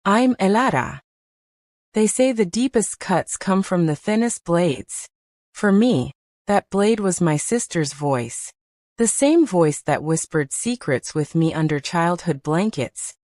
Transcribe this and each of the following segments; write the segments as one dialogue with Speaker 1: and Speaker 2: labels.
Speaker 1: I'm Elara. They say the deepest cuts come from the thinnest blades. For me, that blade was my sister's voice. The same voice that whispered secrets with me under childhood blankets.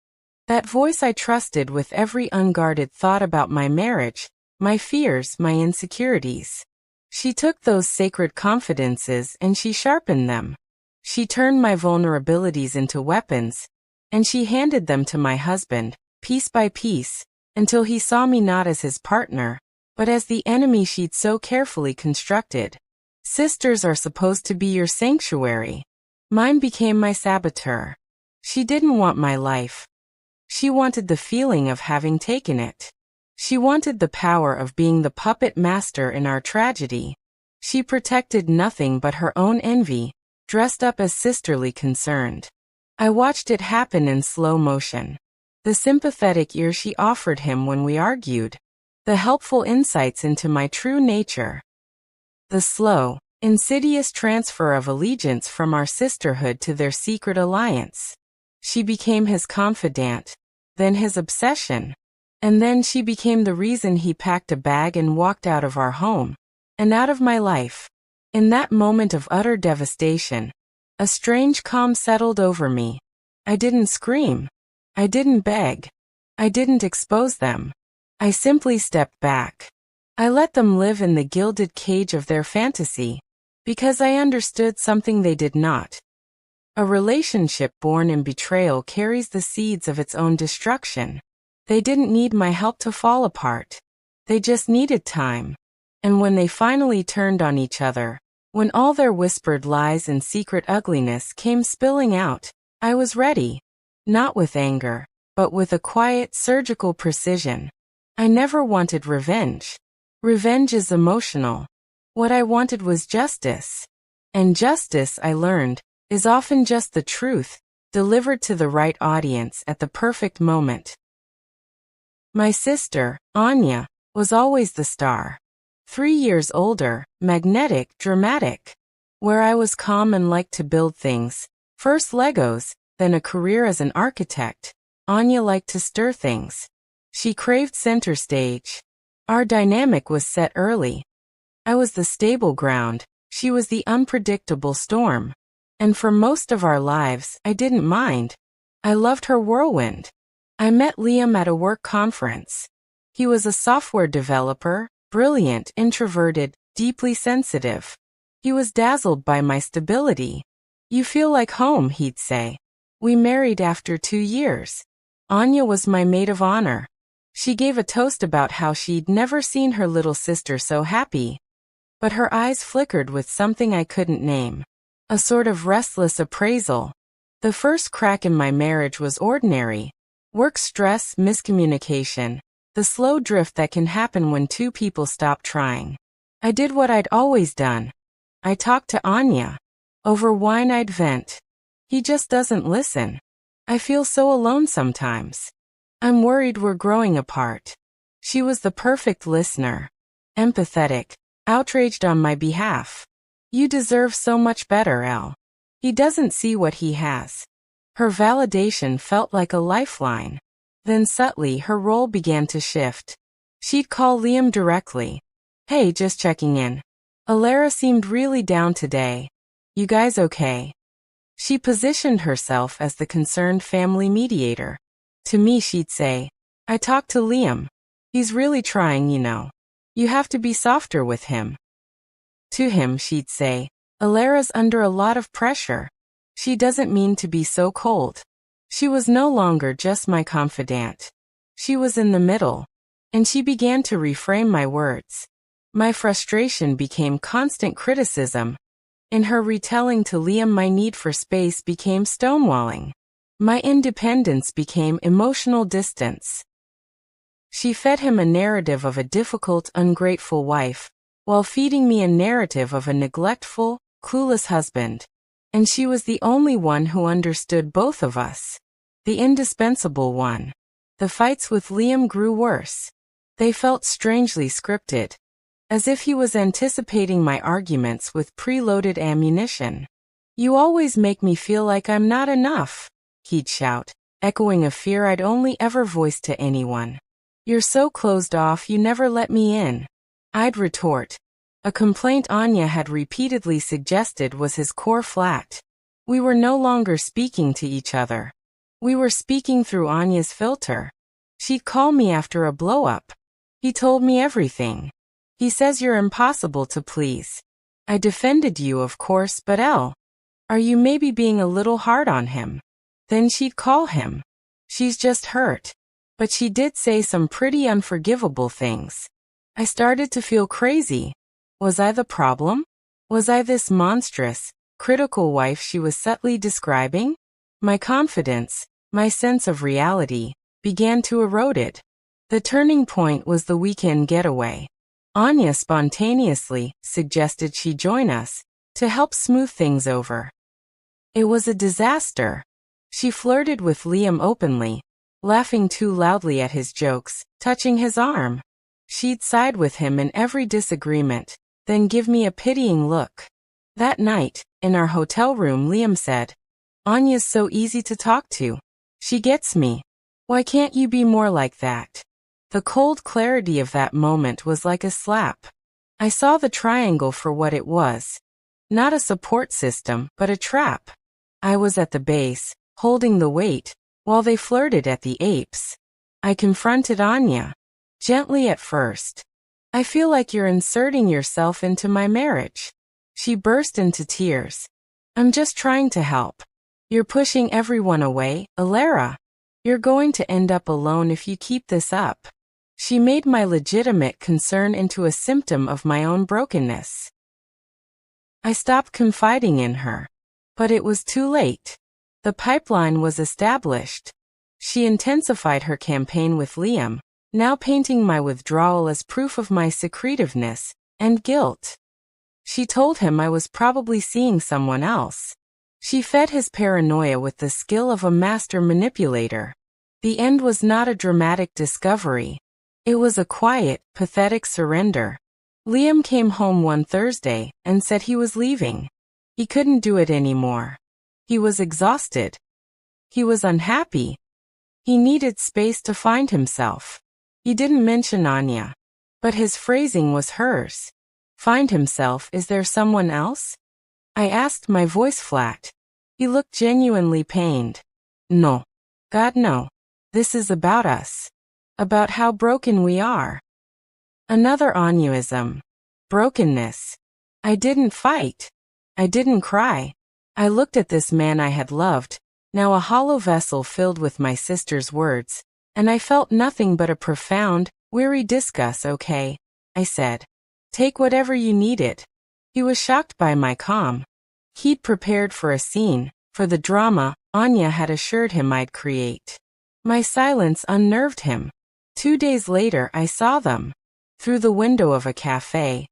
Speaker 1: That voice I trusted with every unguarded thought about my marriage, my fears, my insecurities. She took those sacred confidences and she sharpened them. She turned my vulnerabilities into weapons, and she handed them to my husband, piece by piece, until he saw me not as his partner, but as the enemy she'd so carefully constructed. Sisters are supposed to be your sanctuary. Mine became my saboteur. She didn't want my life. She wanted the feeling of having taken it. She wanted the power of being the puppet master in our tragedy. She protected nothing but her own envy, dressed up as sisterly concerned. I watched it happen in slow motion. The sympathetic ear she offered him when we argued. The helpful insights into my true nature. The slow, insidious transfer of allegiance from our sisterhood to their secret alliance. She became his confidant, then his obsession. And then she became the reason he packed a bag and walked out of our home, and out of my life. In that moment of utter devastation, a strange calm settled over me. I didn't scream. I didn't beg. I didn't expose them. I simply stepped back. I let them live in the gilded cage of their fantasy, because I understood something they did not. A relationship born in betrayal carries the seeds of its own destruction. They didn't need my help to fall apart. They just needed time. And when they finally turned on each other, when all their whispered lies and secret ugliness came spilling out, I was ready. Not with anger, but with a quiet, surgical precision. I never wanted revenge. Revenge is emotional. What I wanted was justice. And justice, I learned, is often just the truth, delivered to the right audience at the perfect moment. My sister, Anya, was always the star. 3 years older, magnetic, dramatic. Where I was calm and liked to build things, first Legos, then a career as an architect, Anya liked to stir things. She craved center stage. Our dynamic was set early. I was the stable ground, she was the unpredictable storm. And for most of our lives, I didn't mind. I loved her whirlwind. I met Liam at a work conference. He was a software developer, brilliant, introverted, deeply sensitive. He was dazzled by my stability. "You feel like home," he'd say. We married after 2 years. Anya was my maid of honor. She gave a toast about how she'd never seen her little sister so happy. But her eyes flickered with something I couldn't name. A sort of restless appraisal. The first crack in my marriage was ordinary. Work stress, miscommunication. The slow drift that can happen when two people stop trying. I did what I'd always done. I talked to Anya. Over wine I'd vent. He just doesn't listen. I feel so alone sometimes. I'm worried we're growing apart. She was the perfect listener. Empathetic. Outraged on my behalf. "You deserve so much better, Elle. He doesn't see what he has." Her validation felt like a lifeline. Then subtly her role began to shift. She'd call Liam directly. "Hey, just checking in. Elara seemed really down today. You guys okay?" She positioned herself as the concerned family mediator. To me she'd say, "I talked to Liam. He's really trying, you know. You have to be softer with him." To him she'd say, "Elara's under a lot of pressure. She doesn't mean to be so cold." She was no longer just my confidant. She was in the middle. And she began to reframe my words. My frustration became constant criticism. In her retelling to Liam, my need for space became stonewalling. My independence became emotional distance. She fed him a narrative of a difficult, ungrateful wife, while feeding me a narrative of a neglectful, clueless husband. And she was the only one who understood both of us. The indispensable one. The fights with Liam grew worse. They felt strangely scripted. As if he was anticipating my arguments with preloaded ammunition. "You always make me feel like I'm not enough," he'd shout. echoing a fear I'd only ever voiced to anyone. "You're so closed off, you never let me in," I'd retort. A complaint Anya had repeatedly suggested was his core flat. We were no longer speaking to each other. We were speaking through Anya's filter. She'd call me after a blow-up. "He told me everything. He says you're impossible to please. I defended you, of course, but are you maybe being a little hard on him?" Then she'd call him. "She's just hurt. But she did say some pretty unforgivable things." I started to feel crazy. Was I the problem? Was I this monstrous, critical wife she was subtly describing? My confidence, my sense of reality, began to erode. The turning point was the weekend getaway. Anya spontaneously suggested she join us to help smooth things over. It was a disaster. She flirted with Liam openly, laughing too loudly at his jokes, touching his arm. She'd side with him in every disagreement, then give me a pitying look. That night, in our hotel room, Liam said, "Anya's so easy to talk to. She gets me. Why can't you be more like that?" The cold clarity of that moment was like a slap. I saw the triangle for what it was. Not a support system, but a trap. I was at the base, holding the weight, while they flirted at the apex. I confronted Anya. Gently at first. "I feel like you're inserting yourself into my marriage." She burst into tears. "I'm just trying to help. You're pushing everyone away, Alara. You're going to end up alone if you keep this up." She made my legitimate concern into a symptom of my own brokenness. I stopped confiding in her. But it was too late. The pipeline was established. She intensified her campaign with Liam, now painting my withdrawal as proof of my secretiveness and guilt. She told him I was probably seeing someone else. She fed his paranoia with the skill of a master manipulator. The end was not a dramatic discovery. It was a quiet, pathetic surrender. Liam came home one Thursday and said he was leaving. He couldn't do it anymore. He was exhausted. He was unhappy. He needed space to find himself. He didn't mention Anya, but his phrasing was hers. "Find himself, is there someone else?" I asked, my voice flat. He looked genuinely pained. "No. God, no. This is about us. About how broken we are." Another Anyuism. Brokenness. I didn't fight. I didn't cry. I looked at this man I had loved, now a hollow vessel filled with my sister's words, and I felt nothing but a profound, weary disgust. "Okay," I said. "Take whatever you needed." He was shocked by my calm. He'd prepared for a scene, for the drama Anya had assured him I'd create. My silence unnerved him. 2 days later I saw them. Through the window of a cafe.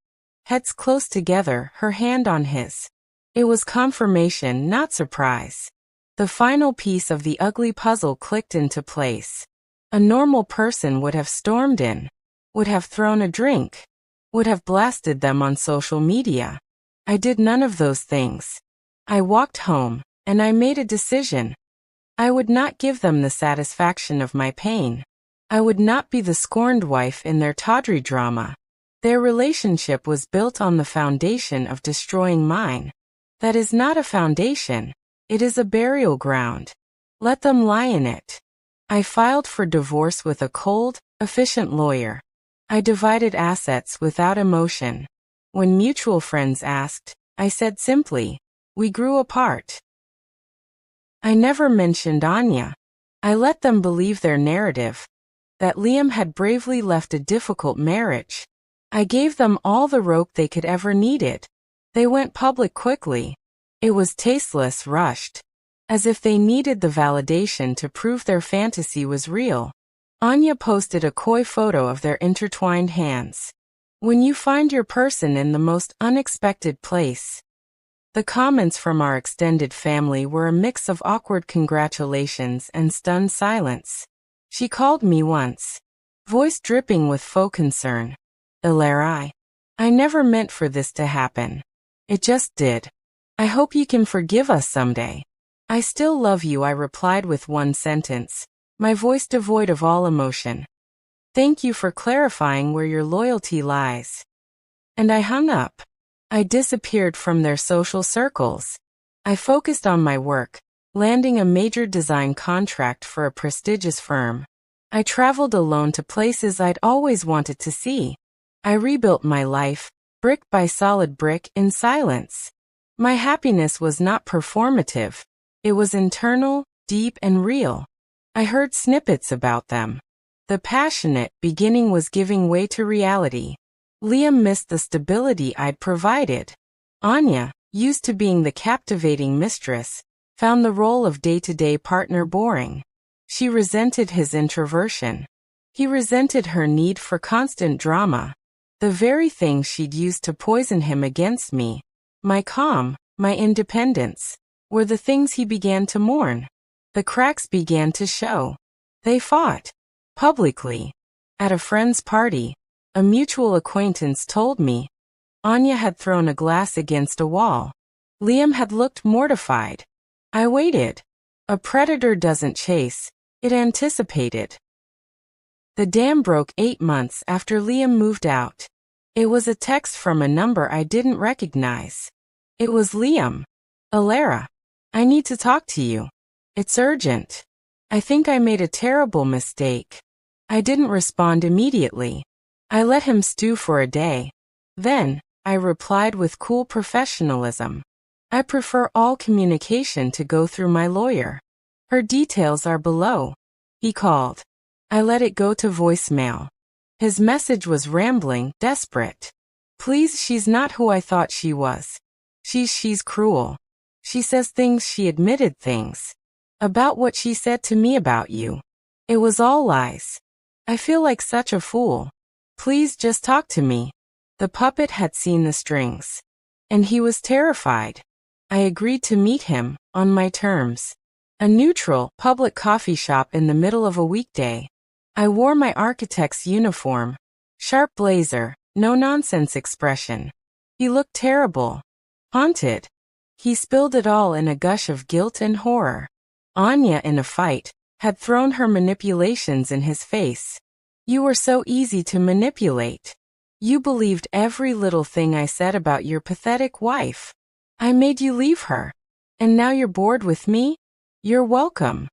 Speaker 1: Heads close together, her hand on his. It was confirmation, not surprise. The final piece of the ugly puzzle clicked into place. A normal person would have stormed in, would have thrown a drink, would have blasted them on social media. I did none of those things. I walked home, and I made a decision. I would not give them the satisfaction of my pain. I would not be the scorned wife in their tawdry drama. Their relationship was built on the foundation of destroying mine. That is not a foundation. It is a burial ground. Let them lie in it. I filed for divorce with a cold, efficient lawyer. I divided assets without emotion. When mutual friends asked, I said simply, "We grew apart." I never mentioned Anya. I let them believe their narrative, that Liam had bravely left a difficult marriage. I gave them all the rope they could ever needed. They went public quickly. It was tasteless, rushed. As if they needed the validation to prove their fantasy was real. Anya posted a coy photo of their intertwined hands. When you find your person in the most unexpected place. The comments from our extended family were a mix of awkward congratulations and stunned silence. She called me once, voice dripping with faux concern. "Elari, I never meant for this to happen. It just did. I hope you can forgive us someday." I still love you, I replied with one sentence, my voice devoid of all emotion. Thank you for clarifying where your loyalty lies. And I hung up. I disappeared from their social circles. I focused on my work, landing a major design contract for a prestigious firm. I traveled alone to places I'd always wanted to see. I rebuilt my life, brick by solid brick, in silence. My happiness was not performative. It was internal, deep, and real. I heard snippets about them. The passionate beginning was giving way to reality. Liam missed the stability I'd provided. Anya, used to being the captivating mistress, found the role of day-to-day partner boring. She resented his introversion. He resented her need for constant drama. The very thing she'd used to poison him against me, my calm, my independence, were the things he began to mourn. The cracks began to show. They fought. Publicly. At a friend's party, a mutual acquaintance told me. Anya had thrown a glass against a wall. Liam had looked mortified. I waited. A predator doesn't chase, it anticipated. The dam broke 8 months after Liam moved out. It was a text from a number I didn't recognize. It was Liam. Alara. I need to talk to you. It's urgent. I think I made a terrible mistake. I didn't respond immediately. I let him stew for a day. Then, I replied with cool professionalism. I prefer all communication to go through my lawyer. Her details are below. He called. I let it go to voicemail. His message was rambling, desperate. Please, she's not who I thought she was. She's cruel. She says things, she admitted things. About what she said to me about you. It was all lies. I feel like such a fool. Please just talk to me. The puppet had seen the strings. And he was terrified. I agreed to meet him, on my terms. A neutral, public coffee shop in the middle of a weekday. I wore my architect's uniform. Sharp blazer, no-nonsense expression. He looked terrible. Haunted. He spilled it all in a gush of guilt and horror. Anya, in a fight, had thrown her manipulations in his face. You were so easy to manipulate. You believed every little thing I said about your pathetic wife. I made you leave her. And now you're bored with me? You're welcome.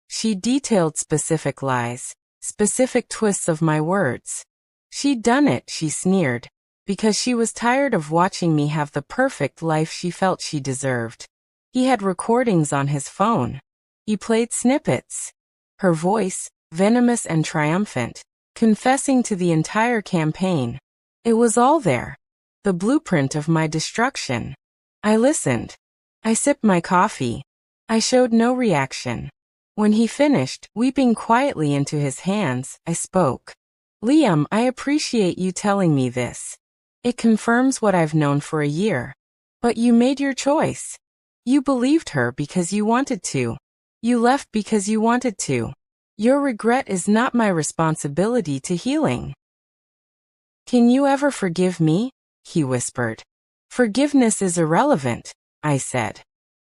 Speaker 1: She detailed specific lies, specific twists of my words. She'd done it, she sneered, because she was tired of watching me have the perfect life she felt she deserved. He had recordings on his phone. He played snippets. Her voice, venomous and triumphant, confessing to the entire campaign. It was all there. The blueprint of my destruction. I listened. I sipped my coffee. I showed no reaction. When he finished, weeping quietly into his hands, I spoke. Liam, I appreciate you telling me this. It confirms what I've known for a year. But you made your choice. You believed her because you wanted to. You left because you wanted to. Your regret is not my responsibility to healing. Can you ever forgive me? He whispered. Forgiveness is irrelevant, I said.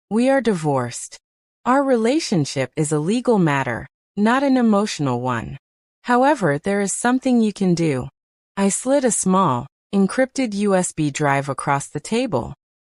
Speaker 1: We are divorced. Our relationship is a legal matter, not an emotional one. However, there is something you can do. I slid a small, encrypted USB drive across the table.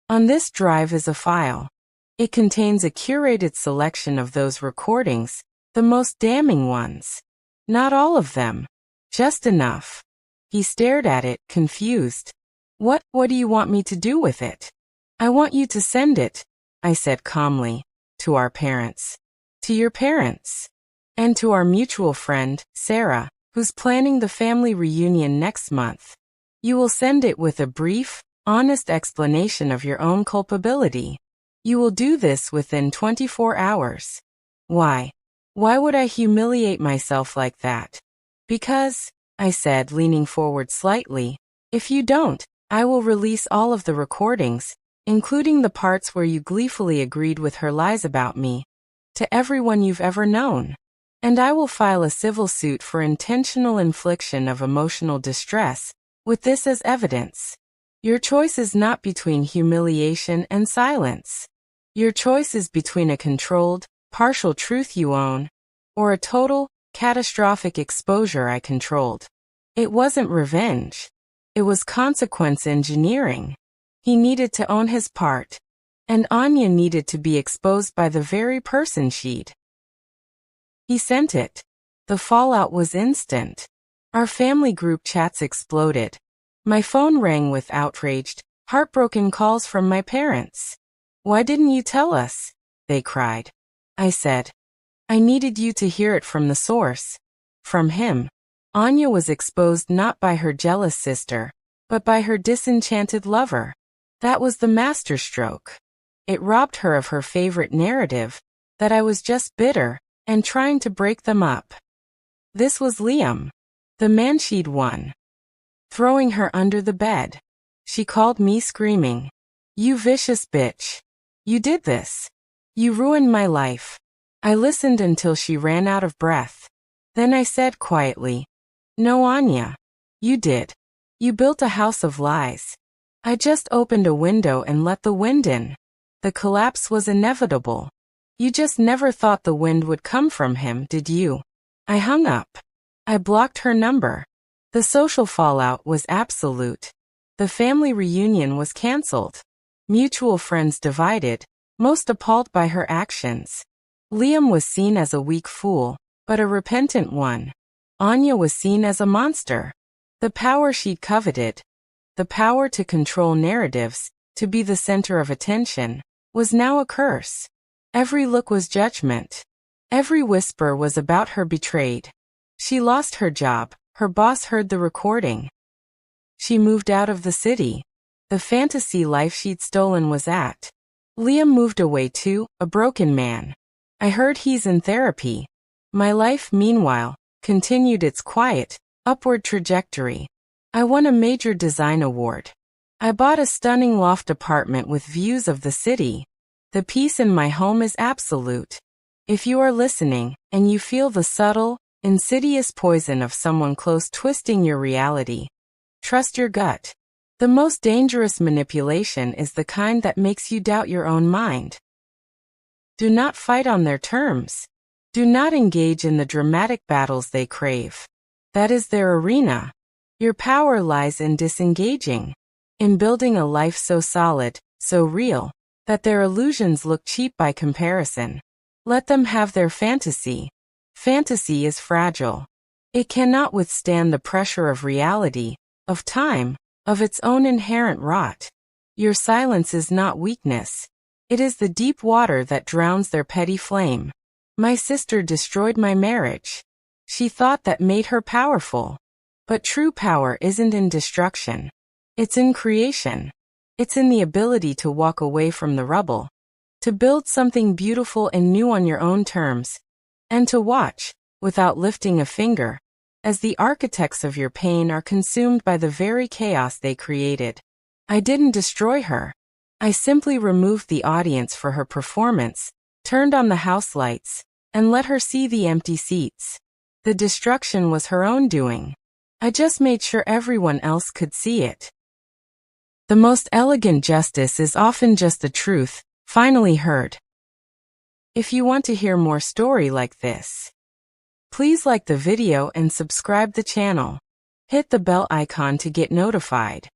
Speaker 1: On this drive is a file. It contains a curated selection of those recordings, the most damning ones. Not all of them. Just enough. He stared at it, confused. What do you want me to do with it? I want you to send it, I said calmly, to our parents. To your parents. And to our mutual friend, Sarah, who's planning the family reunion next month. You will send it with a brief, honest explanation of your own culpability. You will do this within 24 hours. Why? Why would I humiliate myself like that? Because, I said, leaning forward slightly, if you don't, I will release all of the recordings, including the parts where you gleefully agreed with her lies about me, to everyone you've ever known. And I will file a civil suit for intentional infliction of emotional distress, with this as evidence. Your choice is not between humiliation and silence. Your choice is between a controlled, partial truth you own, or a total, catastrophic exposure I controlled. It wasn't revenge. It was consequence engineering. He needed to own his part, and Anya needed to be exposed by the very person she'd. He sent it. The fallout was instant. Our family group chats exploded. My phone rang with outraged, heartbroken calls from my parents. "Why didn't you tell us?" they cried. I said, "I needed you to hear it from the source." From him. Anya was exposed not by her jealous sister, but by her disenchanted lover. That was the masterstroke. It robbed her of her favorite narrative, that I was just bitter, and trying to break them up. This was Liam, the man she'd won. Throwing her under the bed. She called me screaming, "You vicious bitch. You did this. You ruined my life." I listened until she ran out of breath. Then I said quietly, "No, Anya. You did. You built a house of lies. I just opened a window and let the wind in. The collapse was inevitable. You just never thought the wind would come from him, did you?" I hung up. I blocked her number. The social fallout was absolute. The family reunion was cancelled. Mutual friends divided, most appalled by her actions. Liam was seen as a weak fool, but a repentant one. Anya was seen as a monster. The power she'd coveted, the power to control narratives, to be the center of attention, was now a curse. Every look was judgment. Every whisper was about her betrayed. She lost her job. Her boss heard the recording. She moved out of the city. The fantasy life she'd stolen was at. Liam moved away too, a broken man. I heard he's in therapy. My life, meanwhile, continued its quiet, upward trajectory. I won a major design award. I bought a stunning loft apartment with views of the city. The peace in my home is absolute. If you are listening, and you feel the subtle, insidious poison of someone close twisting your reality, trust your gut. The most dangerous manipulation is the kind that makes you doubt your own mind. Do not fight on their terms. Do not engage in the dramatic battles they crave. That is their arena. Your power lies in disengaging, in building a life so solid, so real, that their illusions look cheap by comparison. Let them have their fantasy. Fantasy is fragile. It cannot withstand the pressure of reality, of time, of its own inherent rot. Your silence is not weakness. It is the deep water that drowns their petty flame. My sister destroyed my marriage. She thought that made her powerful. But true power isn't in destruction. It's in creation. It's in the ability to walk away from the rubble, to build something beautiful and new on your own terms, and to watch, without lifting a finger, as the architects of your pain are consumed by the very chaos they created. I didn't destroy her. I simply removed the audience for her performance, turned on the house lights, and let her see the empty seats. The destruction was her own doing. I just made sure everyone else could see it. The most elegant justice is often just the truth, finally heard. If you want to hear more story like this, please like the video and subscribe the channel. Hit the bell icon to get notified.